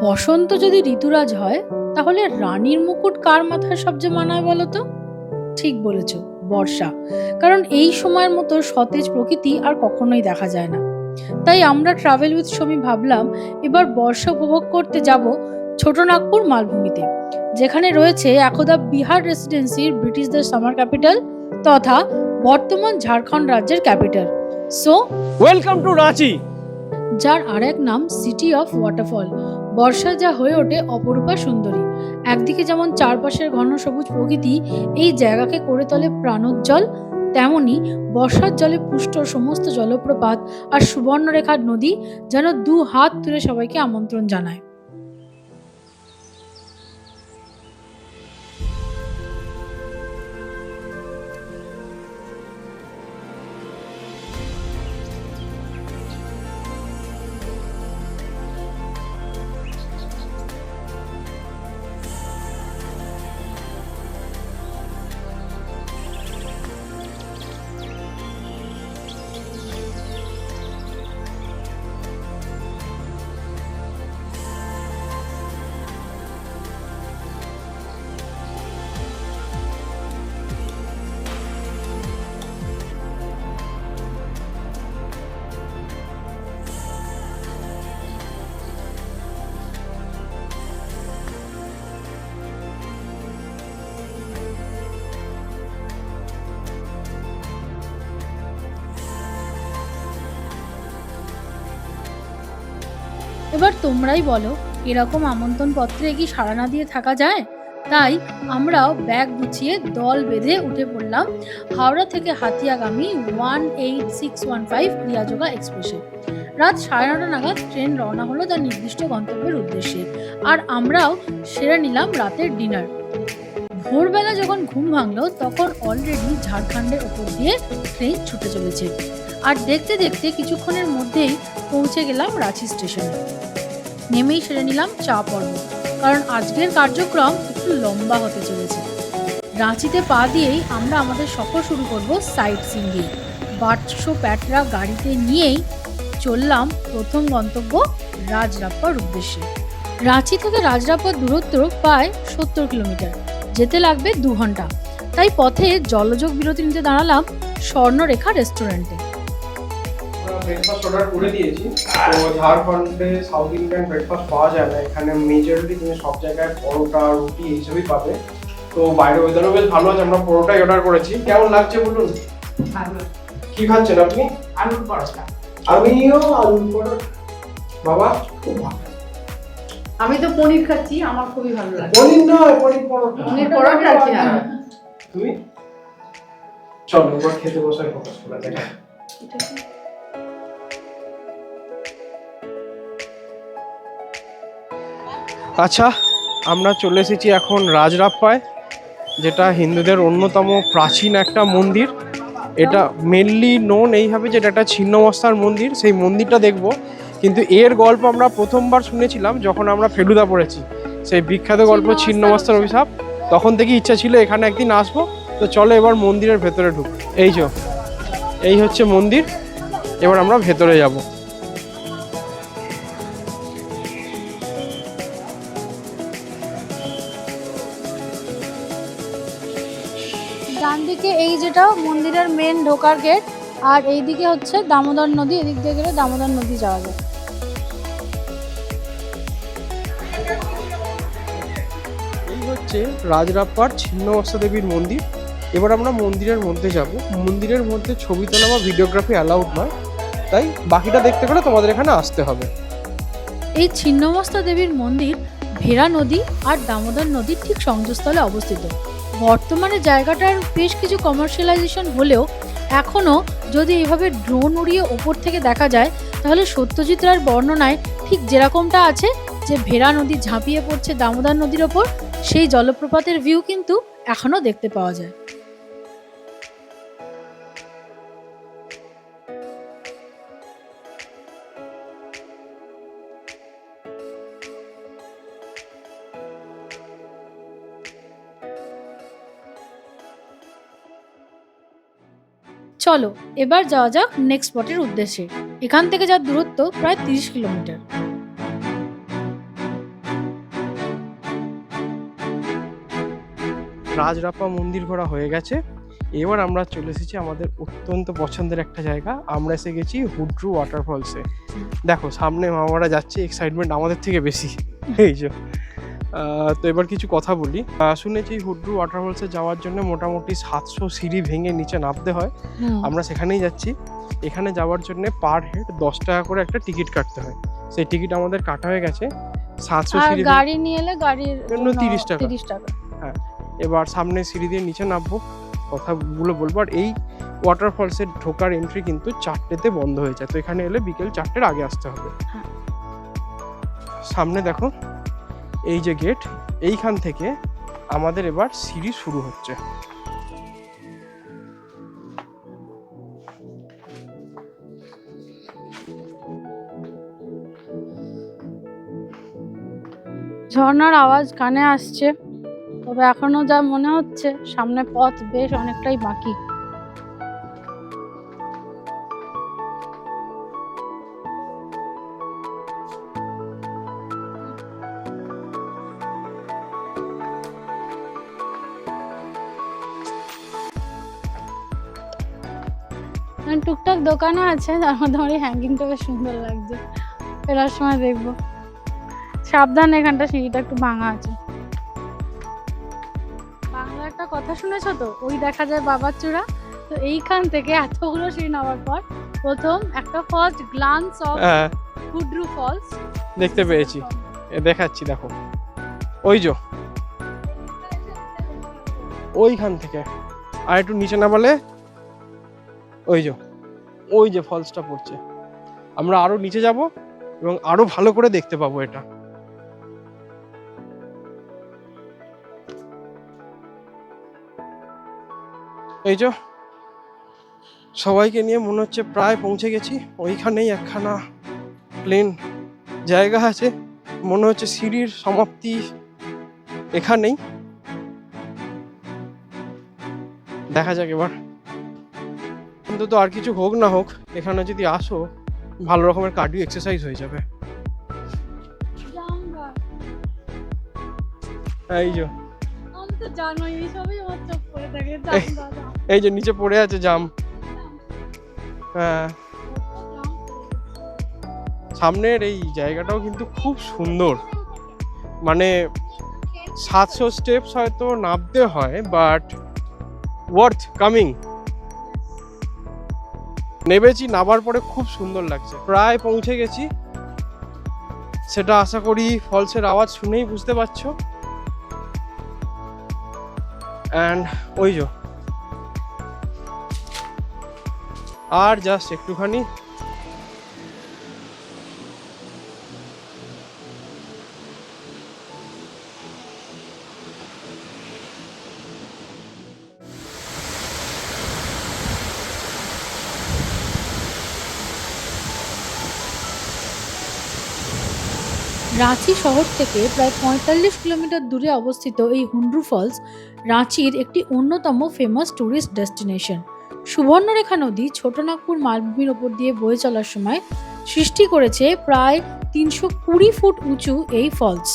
বসন্ত যদি ঋতুরাজ হয় তাহলে রানীর মুকুট কার মাথায় সবচেয়ে মানায় বলো তো? ঠিক বলেছ, বর্ষা। কারণ এই সময়ের মতো সতেজ প্রকৃতি আর কখনোই দেখা যায় না। তাই আমরা ট্রাভেল উইথ সমী ভাবলাম এবার বর্ষা উপভোগ করতে যাব ছোটনাগপুর মালভূমিতে, যেখানে রয়েছে একদা বিহার রেসিডেন্সির ব্রিটিশদের সামার ক্যাপিটাল তথা বর্তমান ঝাড়খণ্ড রাজ্যের capital. So welcome to Ranchi, যার আরেক নাম সিটি অফ ওয়াটারফল। বর্ষায় যা হয়ে ওঠে অপরূপা সুন্দরী। একদিকে যেমন চারপাশের ঘন সবুজ প্রকৃতি এই জায়গাকে করে তোলে প্রাণোজ্জ্বল, তেমনি বর্ষার জলে পুষ্ট সমস্ত জলপ্রপাত আর সুবর্ণরেখার নদী যেন দু হাত তুলে সবাইকে আমন্ত্রণ জানায়। এবার তোমরাই বলো, এরকম আমন্ত্রণ পত্রে কি সাড়া না দিয়ে থাকা যায়? তাই আমরাও ব্যাগ গুছিয়ে দল বেঁধে উঠে পড়লাম হাওড়া থেকে হাতিয়াগামী 18615 প্রিয়াযোগা এক্সপ্রেসে। রাত 9:30 নাগাদ ট্রেন রওনা হলো তার নির্দিষ্ট গন্তব্যের উদ্দেশ্যে, আর আমরাও সেরে নিলাম রাতের ডিনার। ভোরবেলা যখন ঘুম ভাঙলো তখন অলরেডি ঝাড়খণ্ডের ওপর দিয়ে ট্রেন ছুটে চলেছে, আর দেখতে দেখতে কিছুক্ষণের মধ্যেই পৌঁছে গেলাম রাঁচি স্টেশনে। নেমেই সেরে নিলাম চা পর্ব, কারণ আজকের কার্যক্রম একটু লম্বা হতে চলেছে। রাঁচিতে পা দিয়েই আমরা আমাদের সফর শুরু করব সাইট সিইং দিয়ে। 1200 প্যাটরা গাড়িতে নিয়েই চললাম প্রথম গন্তব্য রাজরাপ্পার উদ্দেশ্যে। রাঁচি থেকে রাজরাপ্পার দূরত্ব প্রায় 70 কিলোমিটার, যেতে লাগবে 2 ঘন্টা। তাই পথে জলযোগ বিরতি নিতে দাঁড়ালাম স্বর্ণরেখা রেস্টুরেন্টে। ব্রেকফাস্ট অর্ডার করে দিয়েছি। তো ঝাড়খণ্ডে সাউথ ইন্ডিয়ান ব্রেকফাস্ট পাওয়া যায় না, এখানে মেজরলি তুমি সব জায়গায় পরোটা রুটি এইসবই পাবে। তো বাইরে ওয়েদারও বেশ ভালো আছে, আমরা পরোটাই অর্ডার করেছি। কেমন লাগছে বলুন? ভালো। কি খাচ্ছেন আপনি? আলুর পরোটা। আমিও আলুর পরোটা। বাবা খুব ভালো। আমি তো পনির খাচ্ছি, আমার খুবই ভালো লাগে। পনির নয়, পনির পরোটা। পনির পরোটা আছে। তুমি চলো এবার খেতে বসার ফোকাস করা যাক। আচ্ছা, আমরা চলে এসেছি এখন রাজরাপ্পায়, যেটা হিন্দুদের অন্যতম প্রাচীন একটা মন্দির। এটা মেনলি নোন এইভাবে যে এটা একটা ছিন্নমস্তার মন্দির, সেই মন্দিরটা দেখব। কিন্তু এর গল্প আমরা প্রথমবার শুনেছিলাম যখন আমরা ফেলুদা পড়েছি, সেই বিখ্যাত গল্প ছিন্নমস্তার অভিশাপ। তখন থেকে ইচ্ছা ছিল এখানে একদিন আসবো। তো চলো এবার মন্দিরের ভেতরে ঢুক। এই হচ্ছে মন্দির, এবার আমরা ভেতরে যাব। ডান দিকে এই যেটা মন্দিরের মেন ঢোকার গেট, আর এইদিকে হচ্ছে দামোদর নদী। এদিক দিয়ে গেলে দামোদর নদী যাওয়া যায়। এই হচ্ছে রাজরাপ্পার ছিন্নমস্তা দেবীর মন্দির। এবার আমরা মন্দিরের মধ্যে যাব। মন্দিরের মধ্যে ছবি তোলা বা ভিডিওগ্রাফি অ্যালাউড নয়, তাই বাকিটা দেখতে গেলে তোমাদের এখানে আসতে হবে। এই ছিন্নমস্তা দেবীর মন্দির ভেড়া নদী আর দামোদর নদীর ঠিক সংযোগস্থলে অবস্থিত। বর্তমানে জায়গাটার বেশ কিছু কমার্শিয়ালাইজেশন হলেও এখনও যদি এইভাবে ড্রোন উড়িয়ে ওপর থেকে দেখা যায়, তাহলে সত্যজিৎ রায়ের বর্ণনায় ঠিক যেরকমটা আছে যে ভেড়া নদী ঝাঁপিয়ে পড়ছে দামোদর নদীর ওপর, সেই জলপ্রপাতের ভিউ কিন্তু এখনও দেখতে পাওয়া যায়। চলো এবার যাওয়া যাক নেক্সট স্পটের উদ্দেশ্যে। এখান থেকে যার দূরত্ব প্রায় 30 কিলোমিটার। রাজরাপ্পা মন্দির ঘোরা হয়ে গেছে। এবার আমরা চলে এসেছি আমাদের অত্যন্ত পছন্দের একটা জায়গা। আমরা এসে গেছি হুড্রু ওয়াটারফলসে। দেখো সামনে মামারা যাচ্ছে, এক্সাইটমেন্ট আমাদের থেকে বেশি। এই যে তো এবার কিছু কথা বলি। শুনেছি হুড্রু ওয়াটারফলসে যাওয়ার জন্য মোটামুটি 700 সিঁড়ি ভেঙে নিচে নামতে হয়। আমরা সেখানেই যাচ্ছি। এখানে যাওয়ার জন্য পার হেড 10 টাকা করে একটা টিকিট কাটতে হয়। সেই টিকিট আমাদের কাটা হয়ে গেছে। 700 আর সিঁড়ি গাড়ি নিয়ে এলে গাড়ির জন্য 30 টাকা। 30 টাকা। হ্যাঁ, এবার সামনে সিঁড়ি দিয়ে নিচে নামবো, কথাগুলো বলবো। আর এই ওয়াটারফলসের ঢোকার এন্ট্রি কিন্তু 4টেতে বন্ধ হয়ে যায়, তো এখানে এলে বিকেল 4টের আগে আসতে হবে। হ্যাঁ। সামনে দেখো এই যে গেট, এইখান থেকে আমাদের এবার সিঁড়ি শুরু হচ্ছে। ঝর্ণার আওয়াজ কানে আসছে, তবে এখনো যা মনে হচ্ছে সামনে পথ বেশ অনেকটাই বাকি। টুকটাক দোকানও আছে, যার মধ্যে আমার হ্যাঙ্গিংটা বেশ সুন্দর লাগছে। ফেরার সময় দেখবো। সাবধান, এখানটা সিঁড়িটা একটু ভাঙা আছে। বাংলা একটা কথা শুনেছো তো, ওই দেখা যায় বাবার চূড়া। তো এইখান থেকে এতগুলো সিঁড়ি নামার পর প্রথম একটা first glance of Hundru Falls দেখতে পেয়েছি, দেখাচ্ছি দেখো। ওই যে ওইখান থেকে আর একটু নিচে নামালে ওই যে ফলসটা পড়ছে। আমরা আরো নিচে যাব এবং আরো ভালো করে দেখতে পাবো এটা। এই যে সবাইকে নিয়ে মনে হচ্ছে প্রায় পৌঁছে গেছি। ওইখানেই একখানা প্লেন জায়গা আছে, মনে হচ্ছে সিঁড়ির সমাপ্তি এখানেই। দেখা যাক এবার। কিন্তু তো আর কিছু হোক না হোক, এখানে যদি আসো ভালো রকমের কার্ডিও এক্সারসাইজ হয়ে যাবে। এই যে আমি তো জানোই এই সবই আমার চোখ পড়ে থাকে। এই যে নিচে পড়ে আছে জাম। হ্যাঁ, সামনের এই জায়গাটাও কিন্তু খুব সুন্দর। মানে 700 স্টেপস হয়তো নামতে হয়, বাট ওয়ার্থ কামিং। নেমেছি, নামার পরে খুব সুন্দর লাগছে। প্রায় পৌঁছে গেছি, সেটা আশা করি ফলসের আওয়াজ শুনেই বুঝতে পারছো। অ্যান্ড ওই যে আর জাস্ট একটুখানি। রাঁচি শহর থেকে প্রায় 45 কিলোমিটার দূরে অবস্থিত এই হুন্ড্রু ফলস রাঁচির একটি অন্যতম ফেমাস ট্যুরিস্ট ডেস্টিনেশন। সুবর্ণরেখা নদী ছোটনাগপুর মালভূমির ওপর দিয়ে বয়ে চলার সময় সৃষ্টি করেছে প্রায় 320 ফুট উঁচু এই ফলস।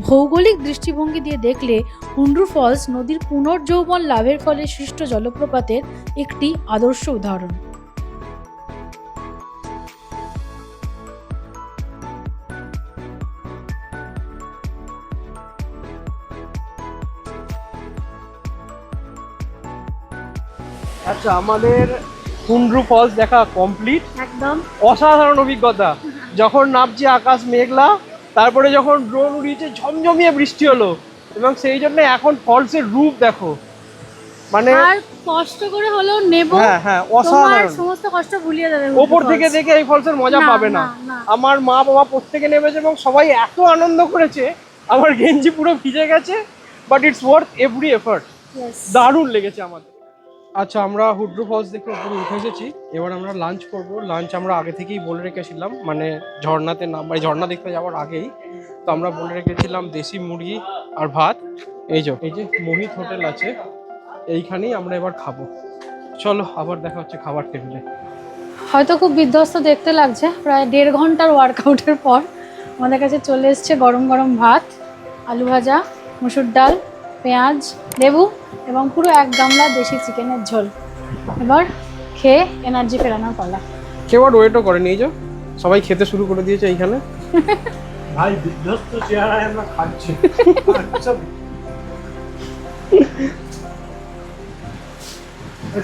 ভৌগোলিক দৃষ্টিভঙ্গি দিয়ে দেখলে হুন্ড্রু ফলস নদীর পুনর্যৌবন লাভের ফলে সৃষ্ট জলপ্রপাতের একটি আদর্শ উদাহরণ। আচ্ছা, আমাদের হুন্ড্রু ফলস দেখা কমপ্লিট। একদম অসাধারণ অভিজ্ঞতা। যখন নামছি আকাশ মেঘলা, তারপরে যখন ড্রোন উড়িয়েছে ঝমঝমিয়ে বৃষ্টি হলো, এবং সেই জন্য এখন ফলসের রূপ দেখো। মানে আর কষ্ট করে হলেও নেব। হ্যাঁ, তোমার অসাধারণ। সমস্ত কষ্ট ভুলিয়ে দেবে। ওপর থেকে দেখে এই ফলসের মজা পাবে না। আমার মা বাবা প্রত্যেকে নেমেছে এবং সবাই এত আনন্দ করেছে, আমার গেঞ্জি পুরো ভিজে গেছে, but it's worth every effort. দারুণ লেগেছে আমাদের। আচ্ছা, আমরা হুড্রু ফলস দেখে উপরে উঠে এসেছি। এবার আমরা লাঞ্চ করব। লাঞ্চ আমরা আগে থেকেই বলে রেখেছিলাম, মানে ঝর্ণাতে ঝর্ণা দেখতে যাওয়ার আগেই তো আমরা বলে রেখেছিলাম দেশি মুরগি আর ভাত। এই যে মোহিত হোটেল আছে, এইখানেই আমরা এবার খাবো। চলো আবার দেখা হচ্ছে খাবার টেবিলে। হয়তো খুব বিধ্বস্ত দেখতে লাগছে, প্রায় 1.5 ঘন্টার ওয়ার্কআউটের পর আমাদের কাছে চলে এসছে গরম গরম ভাত, আলু ভাজা, মসুর ডাল, পেঁয়াজ, লেবু এবং পুরো 1 গামলা দেশি চিকেনের ঝোল। এবার খেয়ে এনার্জি ফেরানোর পালা। কেউ আর ওয়েটও করেনি, এই যে সবাই খেতে শুরু করে দিয়েছে এইখানে। ভাই বিধ্বস্ত চেহারায় আমরা খাচ্ছি।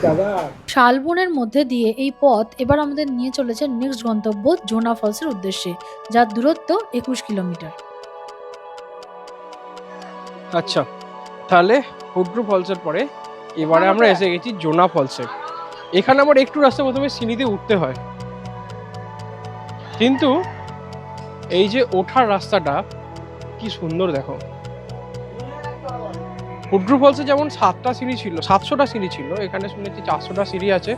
দাদা শালবনের মধ্যে দিয়ে এই পথ এবার আমাদের নিয়ে চলেছে নেক্সট গন্তব্য জোনা ফলসের উদ্দেশ্যে, যার দূরত্ব 21 কিলোমিটার। আচ্ছা, তাহলে হুড্রু ফলসের পরে এবারে আমরা এসে গেছি জোনা ফলসে। এখানে আমার একটু রাস্তা প্রথমে সিঁড়িতে উঠতে হয়, কিন্তু এই যে ওঠার রাস্তাটা কি সুন্দর দেখো। হুড্রু ফলসে যেমন 7টা সিঁড়ি ছিল, 700টা সিঁড়ি ছিল, এখানে শুনেছি 400টা সিঁড়ি আছে।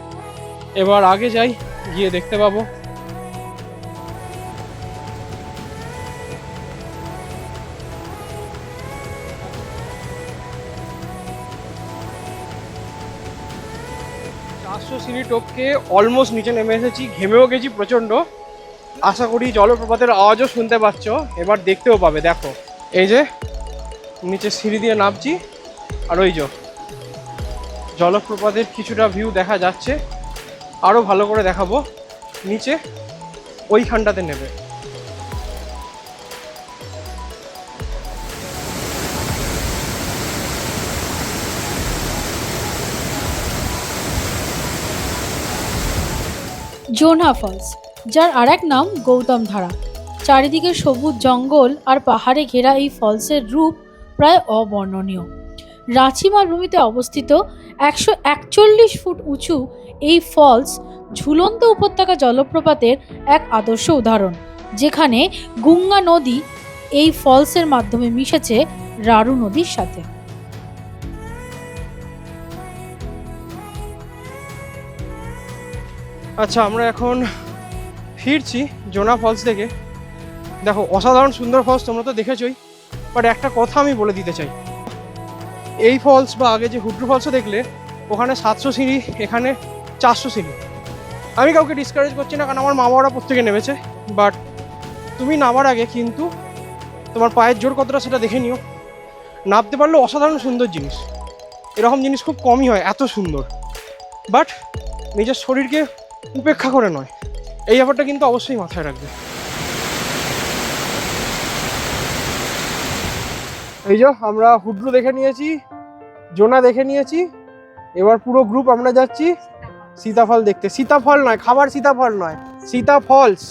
এবার আগে যাই, গিয়ে দেখতে পাবো। সিঁড়ি টপকে অলমোস্ট নিচে নেমে এসেছি, ঘেমেও গেছি প্রচন্ড। আশা করি জলপ্রপাতের আওয়াজও শুনতে পাচ্ছ, এবার দেখতেও পাবে। দেখো এই যে নিচে সিঁড়ি দিয়ে নামছি, আর ওই যে জলপ্রপাতের কিছুটা ভিউ দেখা যাচ্ছে। আরো ভালো করে দেখাবো নিচে ওইখানটাতে নেবে। জোনা ফলস, যার আরেক নাম গৌতম ধারা। চারিদিকে সবুজ জঙ্গল আর পাহাড়ে ঘেরা এই ফলসের রূপ প্রায় অবর্ণনীয়। রাঁচি মালভূমিতে অবস্থিত 141 ফুট উঁচু এই ফলস ঝুলন্ত উপত্যকা জলপ্রপাতের এক আদর্শ উদাহরণ, যেখানে গুঙ্গা নদী এই ফলসের মাধ্যমে মিশেছে রারু নদীর সাথে। আচ্ছা, আমরা এখন ফিরছি জোনা ফলস থেকে। দেখো অসাধারণ সুন্দর ফলস, তোমরা তো দেখেছোই, বাট একটা কথা আমি বলে দিতে চাই। এই ফলস বা আগে যে হুড্রু ফলসও দেখলে, ওখানে 700 সিঁড়ি, এখানে 400 সিঁড়ি। আমি কাউকে ডিসকারেজ করছি না, কারণ আমার মা বাবারা প্রত্যেকে নেমেছে। বাট তুমি নামার আগে কিন্তু তোমার পায়ের জোর কতটা সেটা দেখে নিও। নামতে পারলে অসাধারণ সুন্দর জিনিস, এরকম জিনিস খুব কমই হয় এত সুন্দর। বাট নিজের শরীরকে উপেক্ষা করে নয়, এই ব্যাপারটা কিন্তু অবশ্যই মাথায় রাখবে। এই যে আমরা হুড্রু দেখে নিয়েছি, জোনা দেখে নিয়েছি, এবার পুরো গ্রুপ আমরা যাচ্ছি সীতাফল দেখতে। সীতাফল নয়, খাবার সীতাফল নয়, সীতাফলস।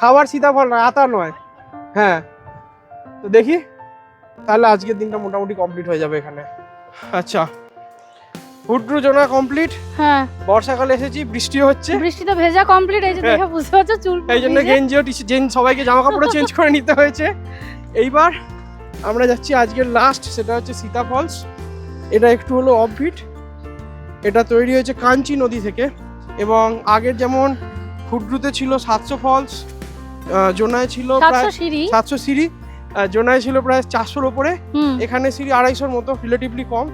খাবার সীতাফল নয়, আতা নয়। হ্যাঁ, তো দেখি তাহলে আজকের দিনটা মোটামুটি কমপ্লিট হয়ে যাবে এখানে। আচ্ছা, হুড্রু জোনা কমপ্লিট। হ্যাঁ, বর্ষাকালে এসেছি, বৃষ্টি হচ্ছে, বৃষ্টিতে ভেজা কমপ্লিট। এই যে দেখে বুঝতে পারছো চুল, এই জন্য গেঞ্জিও সবাইকে জামা কাপড়ও চেঞ্জ করে নিতে হয়েছে। এইবার আমরা যাচ্ছি আজকের লাস্ট, সেটা হচ্ছে সীতা ফলস। এটা একটু হলো অফবিট, এটা তৈরি হয়েছে কাঞ্চি নদী থেকে। এবং আগের যেমন হুড্রুতে ছিল 700 ফলস, জোনায় ছিল প্রায় 700 সিঁড়ি, জোনায় ছিল প্রায় 400-র ওপরে, এখানে সিঁড়ি 250-র মতো, রিলেটিভলি কম।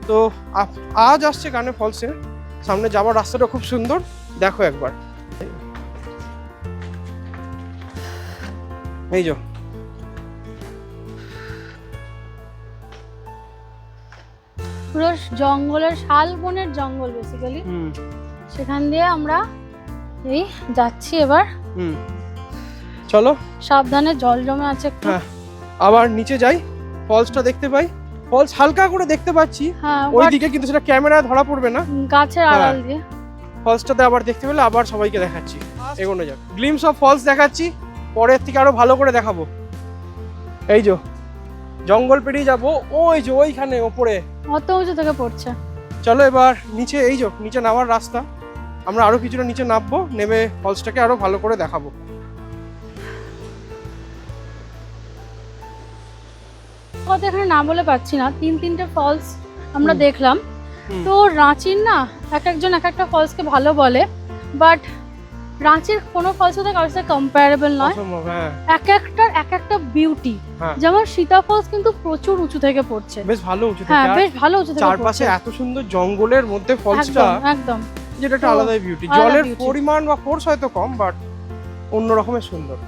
তো আজ আসছে কানে ফলসের সামনে যাওয়ার রাস্তাটা খুব সুন্দর, দেখো একবার। এই যে পুরো জঙ্গলের, শালবনের জঙ্গল বেসিক্যালি, সেখান দিয়ে আমরা এই যাচ্ছি এবার। চলো, সাবধানে, জল জমে আছে একটু। হ্যাঁ, আবার নিচে যাই, ফলসটা দেখতে পাই। ফলস হালকা করে দেখতে পাচ্ছি হ্যাঁ, ওইদিকে, কিন্তু সেটা ক্যামেরায় ধরা পড়বে না, গাছের আড়াল দিয়ে। ফলসটাতে আবার দেখতে পেলে আবার সবাইকে দেখাচ্ছি। এগোনো যাক, গ্লিমস অফ ফলস দেখাচ্ছি, পরের থেকে আরো ভালো করে দেখাবো। এই যে জঙ্গল পেরিয়ে যাবো, ওই যে ওইখানে ওপরে অত উঁচু থেকে পড়ছে। চলো এবার নিচে, এই যে নিচে নামার রাস্তা, আমরা আরো কিছুটা নিচে নামবো, নেমে ফলসটাকে আরো ভালো করে দেখাবো। কথা এখানে না বলে পাচ্ছি না, 3-3টে ফলস আমরা দেখলাম। তো রাঁচির না এক একজন এক একটা ফলসকে ভালো বলে, বাট রাঁচির কোনো ফলস সাথে কারোর সাথে কম্পারেবল নয়। এক একটার এক একটা বিউটি। যেমন সীতা ফলস কিন্তু প্রচুর উঁচু থেকে পড়ছে, বেশ ভালো উঁচু থেকে, হ্যাঁ বেশ ভালো উঁচু থেকে, চারপাশে এত সুন্দর জঙ্গলের মধ্যে ফলসটা, একদম যেটা একটা আলাদাই বিউটি। জলের পরিমাণ বা ফোর্স হয়তো কম, বাট অন্য রকমের সুন্দর।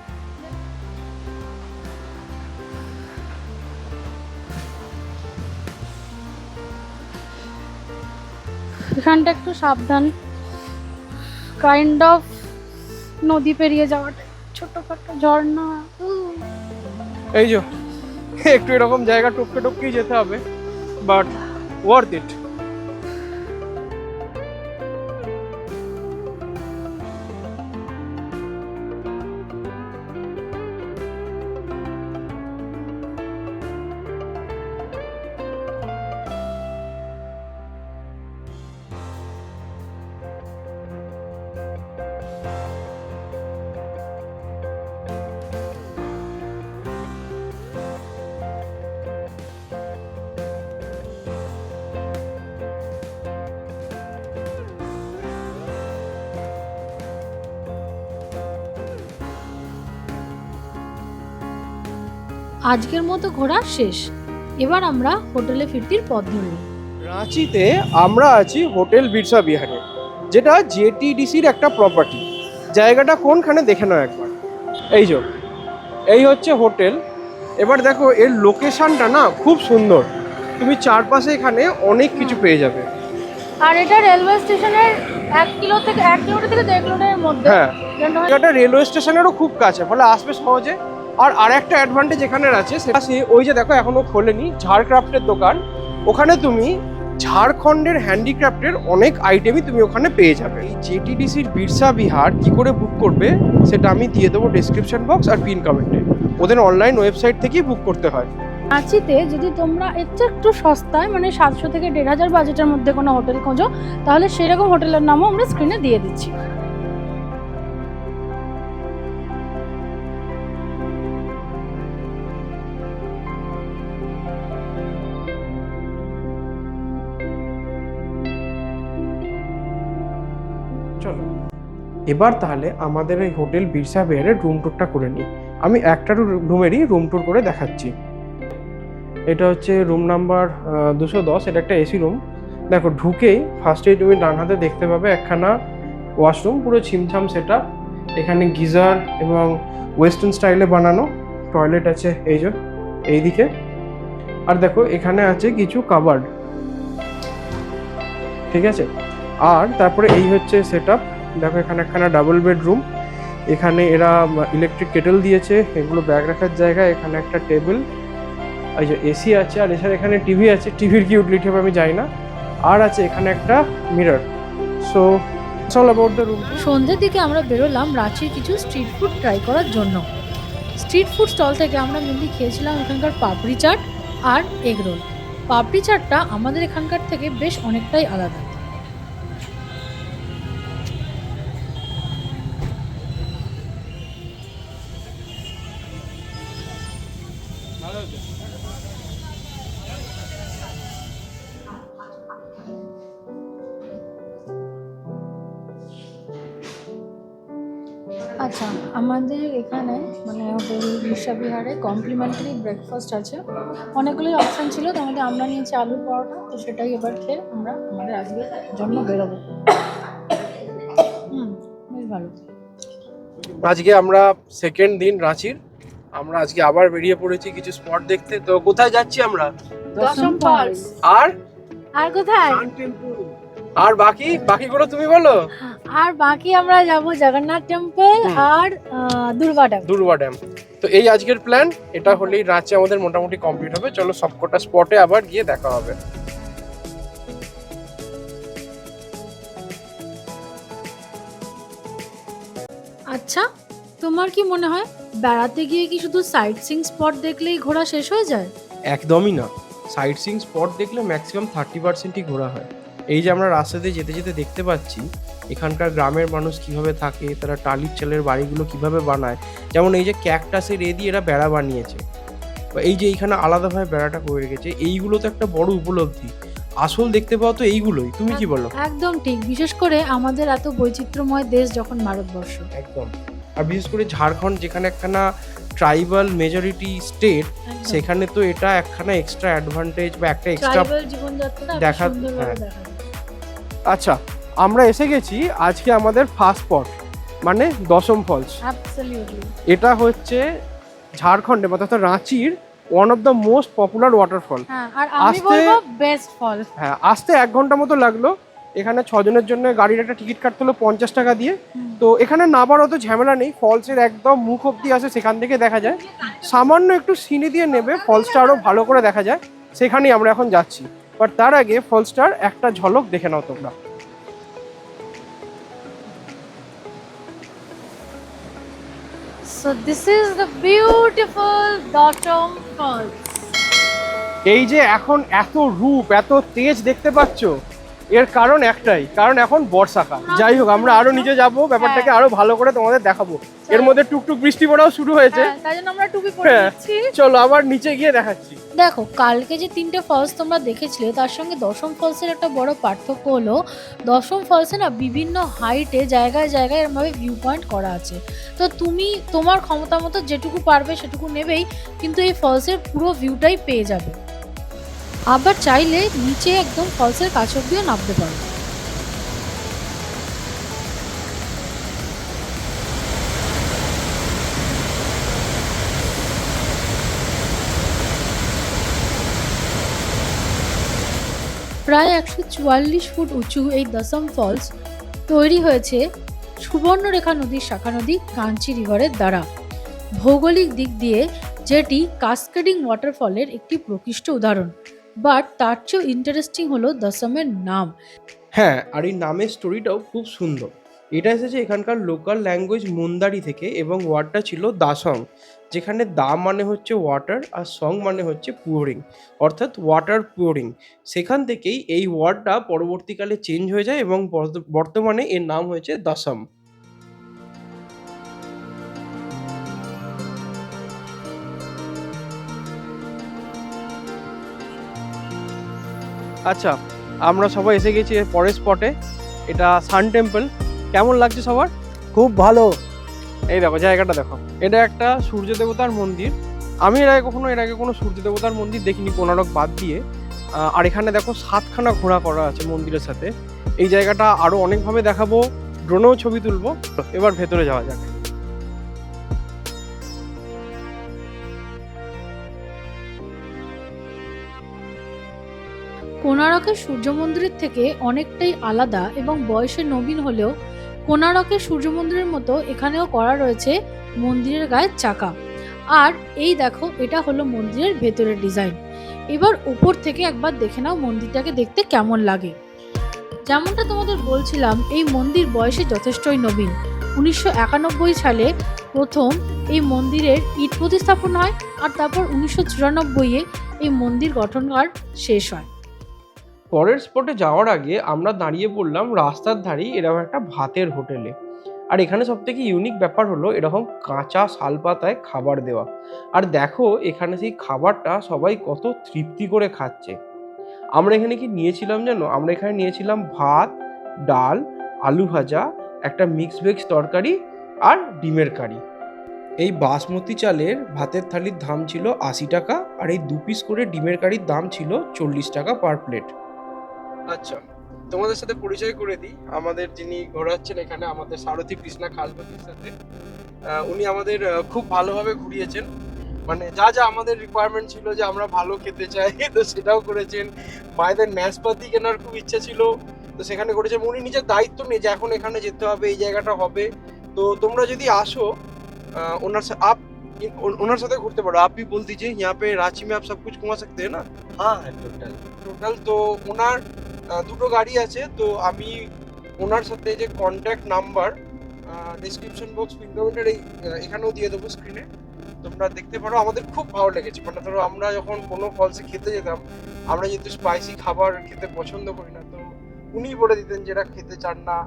এখানটা একটু সাবধান, কাইন্ড অফ নদী পেরিয়ে যাওয়াটা, ছোটখাটো ঝর্ণা। এই যে একটু এরকম জায়গা টপকে টপকেই যেতে হবে, বাট ওয়ার্থ ইট। আজকের মতো ঘোরা শেষ, এবার আমরা হোটেলে ফিরতির পথ ধরলাম। রাঁচিতে আমরা আছি হোটেল বিরসা বিহারে, যেটা জেটিডিসির একটা প্রপার্টি। জায়গাটা কোনখানে দেখে নাও একবার। এই যে এই হচ্ছে হোটেল। এবার দেখো এর লোকেশনটা না খুব সুন্দর, তুমি চারপাশে এখানে অনেক কিছু পেয়ে যাবে। আর এটা রেলওয়ে স্টেশনের 1 কিলোমিটার থেকে 1.5 কিলোমিটারের মধ্যে। হ্যাঁ, এটা রেলওয়ে স্টেশনেরও খুব কাছে, ফলে আসবে সহজে। আর আরেকটা অ্যাডভান্টেজ এখানে আছে, সেটা ওই যে দেখো এখনো খোলেনি ঝাড়ক্রাফটের দোকান। ওখানে তুমি ঝাড়খণ্ডের হ্যান্ডিক্রাফটের অনেক আইটেমই তুমি ওখানে পেয়ে যাবে। এই জেটিডিসির বিরসা বিহার কি করে বুক করবে সেটা আমি দিয়ে দেবো ডেসক্রিপশন বক্স আর পিন কমেন্টে। ওদের অনলাইন ওয়েবসাইট থেকেই বুক করতে হয়। রাঁচিতে যদি তোমরা একটু সস্তায়, মানে 700 থেকে 1500 বাজেটের মধ্যে কোনো হোটেল খোঁজো, তাহলে সেরকম হোটেলের নামও আমরা স্ক্রিনে দিয়ে দিচ্ছি। চলো এবার তাহলে আমাদের এই হোটেল বিরসা বিহারের রুম ট্যুরটা করে নিই। আমি একটা রুমেরই রুম ট্যুর করে দেখাচ্ছি। এটা হচ্ছে রুম নাম্বার 210। এটা একটা এসি রুম। দেখো ঢুকেই ফার্স্টেই তুমি ডান হাতে দেখতে পাবে একখানা ওয়াশরুম, পুরো ছিমছাম সেটা। এখানে গিজার এবং ওয়েস্টার্ন স্টাইলে বানানো টয়লেট আছে এই যে এইদিকে। আর দেখো এখানে আছে কিছু কাবার্ড, ঠিক আছে। আর তারপরে এই হচ্ছে সেটআপ। দেখো এখানে একখানা ডাবল বেডরুম। এখানে এরা ইলেকট্রিক কেটেল দিয়েছে, এগুলো ব্যাগ রাখার জায়গা। এখানে একটা টেবিল, এই যে এসি আছে। আর এছাড়া এখানে টিভি আছে। টিভির কি ইউটিলিটি হবে আমি জানি না। আর আছে এখানে একটা mirror. So it's all about the room. সন্ধ্যের দিকে আমরা বেরোলাম রাঁচির কিছু স্ট্রিট ফুড ট্রাই করার জন্য। স্ট্রিট ফুড স্টল থেকে আমরা মেনলি খেয়েছিলাম এখানকার পাপড়ি চাট আর এগ রোল। পাপড়ি চাটটা আমাদের এখানকার থেকে বেশ অনেকটাই আলাদা। আচ্ছা, আমাদের এখানে মানে হোটেল বিরসা বিহারে কমপ্লিমেন্টারি ব্রেকফাস্ট আছে। অনেকগুলোই অপশান ছিল, তার মধ্যে আমরা নিয়েছি আলুর পরোটা। তো সেটাই এবার খেয়ে আমরা আমাদের আজকের জন্য বেরোবো। বেশ ভালো। আজকে আমরা সেকেন্ড দিন রাঁচির। আমরা আজকে আবার বেরিয়ে পড়েছি কিছু স্পট দেখতে। তো কোথায় যাচ্ছি আমরা? দশম ফলস। আর কোথায়? আর বাকিগুলো তুমি বলো। আর বাকি আমরা যাব জগন্নাথ টেম্পল আর দুর্বা ড্যাম। তো এই আজকের প্ল্যান। এটা হলেই রাঁচি আমাদের মোটামুটি কমপ্লিট হবে। চলো সবকটা স্পটে আবার গিয়ে দেখা হবে। আচ্ছা, তোমার কি মনে হয় বেড়াতে গিয়ে কি শুধু সাইট সিইং স্পট দেখলেই ঘোরা শেষ হয়ে যায়? একদমই না। সাইট সিইং স্পট দেখলে ম্যাক্সিমাম 30%ই ঘোরা হয়। এই যে আমরা রাস্তাতে যেতে যেতে দেখতে পাচ্ছি এখানকার গ্রামের মানুষ কিভাবে থাকে, তারা টালির চালের বাড়িগুলো কিভাবে বানায়। যেমন এই যে ক্যাকটাসের দিয়ে এরা বেড়া বানিয়েছে, বা এই যে এইখানে আলাদাভাবে বেড়াটা করে রেখেছে, এইগুলো তো একটা বড় উপলব্ধি। আসল দেখতে পাওয়া তো এইগুলোই। তুমি কি বলো? একদম ঠিক, বিশেষ করে আমাদের এত বৈচিত্র্যময় দেশ যখন ভারতবর্ষ। একদম। আর বিশেষ করে ঝাড়খণ্ড যেখানে একখানা ট্রাইবাল মেজরিটি স্টেট, সেখানে তো এটা একখানা এক্সট্রা অ্যাডভান্টেজ বা একটা এক্সট্রা জীবনযাত্রাটা দেখা। সুন্দরভাবে দেখা যায়। আচ্ছা, আমরা এসে গেছি আজকে আমাদের ফার্স্ট স্পট, মানে দশম ফলস। অ্যাবসলিউটলি। এটা হচ্ছে ঝাড়খণ্ডে অর্থাৎ রাঁচির one of the most popular waterfall. হ্যাঁ, আর আমি বলবো বেস্ট ফল। হ্যাঁ, আসতে 1 ঘন্টা মতো লাগলো, এখানে 6 জনের জন্য গাড়ির একটা টিকিট কাটতে হলো 50 টাকা দিয়ে। তো এখানে নামার অত ঝামেলা নেই, ফলসের একদম মুখ অব্দি আসে, সেখান থেকে দেখা যায়। সামান্য একটু সিঁড়ি দিয়ে নেবে ফলসটা আরও ভালো করে দেখা যায়, সেখানেই আমরা এখন যাচ্ছি। বাট তার আগে ফলসটার একটা ঝলক দেখে নাও তোমরা। So this is the beautiful Datam Falls. এই যে এখন এত রূপ এত তেজ দেখতে পাচ্ছ, এর কারণ একটাই, কারণ এখন বর্ষাকাল। যাই হোক, আমরা আরো নিচে যাব, ব্যাপারটাকে আরো ভালো করে তোমাদের দেখাবো। এর মধ্যে টুকটুক বৃষ্টি পড়াও শুরু হয়েছে, তাই জন্য আমরা টুপি পরে হ্যাঁ। নিচ্ছি। চলো আবার নিচে গিয়ে দেখাচ্ছি। দেখো, কালকে যে 3টে ফলস তোমরা দেখেছিলে তার সঙ্গে দশম ফলসের একটা বড় পার্থক্য হলো, দশম ফলসে না বিভিন্ন হাইটে জায়গায় জায়গায় এরমভাবে ভিউ পয়েন্ট করা আছে। তো তুমি তোমার ক্ষমতা মতো যেটুকু পারবে সেটুকু নেবেই, কিন্তু এই ফলসের পুরো ভিউটাই পেয়ে যাবে। আবার চাইলে নিচে একদম ফলসের কাছ অব্দিও নামতে পারো। প্রায় 144 ফুট উঁচু এই দশম ফলস তৈরি হয়েছে সুবর্ণরেখা নদীর শাখা নদী কাঞ্চি রিভারের দ্বারা। ভৌগোলিক দিক দিয়ে যেটি কাসকেডিং ওয়াটারফলের একটি প্রকৃষ্ট উদাহরণ। বাট তার চেয়েও ইন্টারেস্টিং হলো দশমের নাম। হ্যাঁ, আর এই নামের স্টোরিটাও খুব সুন্দর। এটা এসেছে এখানকার লোকাল ল্যাঙ্গুয়েজ মুন্দারি থেকে, এবং ওয়ার্ডটা ছিল দাসং, যেখানে দা মানে হচ্ছে ওয়াটার আর সং মানে হচ্ছে পুয়োরিং, অর্থাৎ ওয়াটার পুয়োরিং। সেখান থেকেই এই ওয়ার্ডটা পরবর্তীকালে চেঞ্জ হয়ে যায় এবং বর্তমানে এর নাম হয়েছে দাসম। আচ্ছা, আমরা সবাই এসে গেছি এর পরের স্পটে। এটা সান টেম্পল। কেমন লাগছে সবার? খুব ভালো। এই দেখো জায়গাটা দেখো, এটা একটা সূর্য দেবতার মন্দির। আমি এর আগে কোনো সূর্য দেবতার মন্দির দেখিনি, কোনারক বাদ দিয়ে। আর এখানে দেখো 7খানা ঘোড়া করা আছে মন্দিরের সাথে। এই জায়গাটা আরো অনেকভাবে দেখাবো, ড্রোনেও ছবি তুলবো। এবার ভেতরে যাওয়া যাক। কোণারকের সূর্য মন্দিরের থেকে অনেকটাই আলাদা এবং বয়সে নবীন হলেও কোণারকের সূর্য মন্দিরের মতো এখানেও করা রয়েছে মন্দিরের গায়ের চাকা। আর এই দেখো, এটা হলো মন্দিরের ভেতরের ডিজাইন। এবার উপর থেকে একবার দেখে নাও মন্দিরটাকে দেখতে কেমন লাগে। যেমনটা তোমাদের বলছিলাম, এই মন্দির বয়সে যথেষ্টই নবীন। 1991 সালে প্রথম এই মন্দিরের ইট প্রতিস্থাপন হয়, আর তারপর 1994-এ এই মন্দির গঠনকার শেষ হয়। পরের স্পটে যাওয়ার আগে আমরা দাঁড়িয়ে পড়লাম রাস্তার ধারেই এরকম একটা ভাতের হোটেলে। আর এখানে সব থেকে ইউনিক ব্যাপার হলো এরকম কাঁচা শালপাতায় খাবার দেওয়া। আর দেখো এখানে সেই খাবারটা সবাই কত তৃপ্তি করে খাচ্ছে। আমরা এখানে কি নিয়েছিলাম জানো? আমরা এখানে নিয়েছিলাম ভাত, ডাল, আলু ভাজা, একটা মিক্স ভেজ তরকারি আর ডিমের কারি। এই বাসমতি চালের ভাতের থালির দাম ছিল 80 টাকা, আর এই 2 পিস করে ডিমের কারির দাম ছিল 40 টাকা পার প্লেট। আচ্ছা, তোমাদের সাথে পরিচয় করে দিই। আমাদের যিনি ঘোরাচ্ছেন এখানে, আমাদের সারথী কৃষ্ণা খালপতির সাথে, উনি আমাদের খুব ভালোভাবে ঘুরিয়েছেন। মানে যা যা আমাদের রিকোয়ারমেন্ট ছিল যে আমরা ভালো খেতে চাই, তো সেটাও করেছেন। মায়েদের ন্যাসপাতি কেনার খুব ইচ্ছা ছিল, তো সেখানে করেছেন। উনি নিজের দায়িত্ব নিয়ে যে এখন এখানে যেতে হবে, এই জায়গাটা হবে। তো তোমরা যদি আসো ওনার সাথে ঘুরতে পারো। आप भी बोल दीजिए, यहाँ पे रांची में आप सब कुछ घुमा सकते हैं ना? হ্যাঁ, টোটাল তো ওনার 2টো গাড়ি আছে। তো আমি ওনার সাথে যে contact number description box pin কমেন্টের এখানেও দিয়ে দেবো স্ক্রিনে, তোমরা দেখতে পারো। আমাদের খুব ভালো লেগেছে। মানে ধরো আমরা যখন কোনো ফলসে খেতে যেতাম, আমরা যেহেতু স্পাইসি খাবার খেতে পছন্দ করি না, তো উনিই বলে দিতেন যেটা খেতে চান না।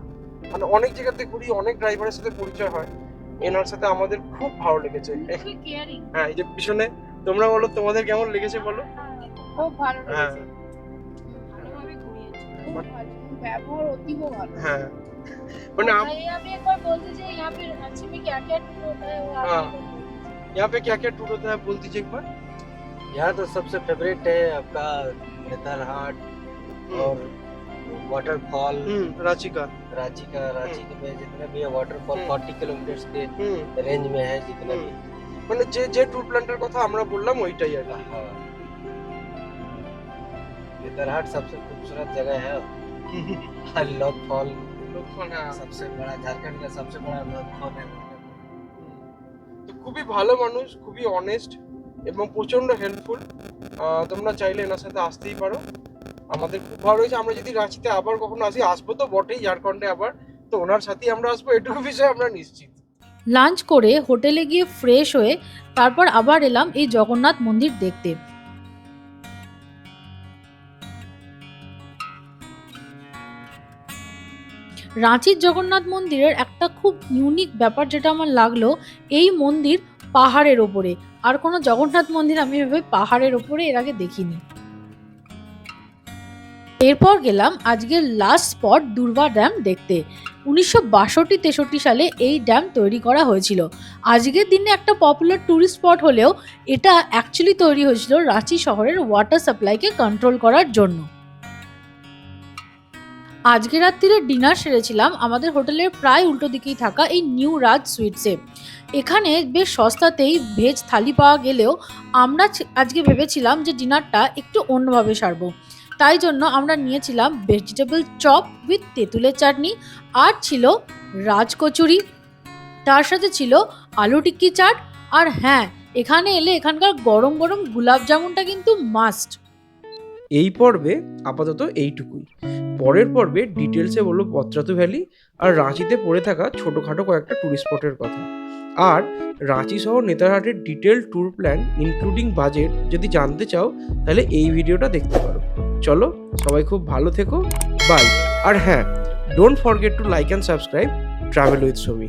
মানে অনেক জায়গাতে ঘুরি, অনেক ড্রাইভারের সাথে পরিচয় হয়, এনার সাথে আমাদের খুব ভালো লেগেছে। হ্যাঁ, এই যে পিছনে, তোমরা বলো তোমাদের কেমন লেগেছে বলো। খুব ভালো হ্যাঁ ভালোভাবে ঘুরিয়েছে, খুব ভালো, ব্যবহার অতীব ভালো। হ্যাঁ, মানে আমি একবার বলতে চাই, यहाँ पे रांची में क्या-क्या टूर होता है वो आप हाँ। यहाँ पे क्या क्या टूर होता है बोल दीजिए एक बार। यहाँ तो सबसे फेवरेट है आपका नेतरहाट और वाटरफॉल। रांची का। रांची में जितने भी है वाटरफॉल 40 किलोमीटर के रेंज में है जितने भी। মানে যে ট্যুর প্ল্যানটার কথা আমরা বললাম ওইটাই আর কি। हाँ, नेतरहाट सबसे खूबसूरत जगह है। और लॉक फॉल হ্যাঁ। सबसे बड़ा, झारखंड का सबसे बड़ा लॉक फॉल है। তো খুবই ভালো মানুষ, খুবই অনেস্ট এবং প্রচন্ড হেল্পফুল। তোমরা চাইলে এনার সাথে আসতেই পারো। আমাদের খুব ভালো হয়েছে। আমরা যদি রাঁচিতে আবার কখনো আসি, আসবো তো বটেই ঝাড়খণ্ডে আবার, তো ওনার সাথেই আমরা আসবো, এটুকু বিষয়ে আমরা নিশ্চিত। লাঞ্চ করে হোটেলে গিয়ে ফ্রেশ হয়ে তারপর আবার এলাম এই জগন্নাথ মন্দির দেখতে। রাঁচির জগন্নাথ মন্দিরের একটা খুব ইউনিক ব্যাপার যেটা আমার লাগলো, এই মন্দির পাহাড়ের ওপরে। আর কোনো জগন্নাথ মন্দির আমি এভাবে পাহাড়ের ওপরে এর আগে দেখিনি। এরপর গেলাম আজকের লাস্ট স্পট দুর্বা ড্যাম দেখতে। 1962-63 সালে এই ড্যাম তৈরি করা হয়েছিল। আজকের দিনে একটা পপুলার ট্যুরিস্ট স্পট হলেও এটা অ্যাকচুয়ালি তৈরি হয়েছিল রাঁচি শহরের ওয়াটার সাপ্লাইকে কন্ট্রোল করার জন্য। আজকে রাত্রিরে ডিনার সেরেছিলাম আমাদের হোটেলের প্রায় উল্টো দিকেই থাকা এই নিউ রাজ সুইটসে। এখানে বেশ সস্তাতেই ভেজ থালি পাওয়া গেলেও আমরা আজকে ভেবেছিলাম যে ডিনারটা একটু অন্যভাবে সারবো। তাই জন্য আমরা নিয়েছিলাম ভেজিটেবল চপ উইথ তেঁতুলের চাটনি, আর ছিল রাজ কচুরি, তার সাথে ছিল আলু টিক্কি চাট, আর হ্যাঁ, এখানে এলে এখানকার গরম গরম গুলাব জামুনটা কিন্তু মাস্ট। এই পর্বে আপাতত এইটুকুই। পরের পর্বে ডিটেলসে বলবো পত্রাতু ভ্যালি আর রাঁচিতে পড়ে থাকা ছোটোখাটো কয়েকটা ট্যুরিস্ট স্পটের কথা। আর রাঁচি শহর নেতারহাটের detail tour plan including budget যদি জানতে চাও তাহলে এই ভিডিওটা দেখতে পারো। চলো, সবাই খুব ভালো থেকো, বাই। আর হ্যাঁ, don't forget to like and subscribe travel with Sumi.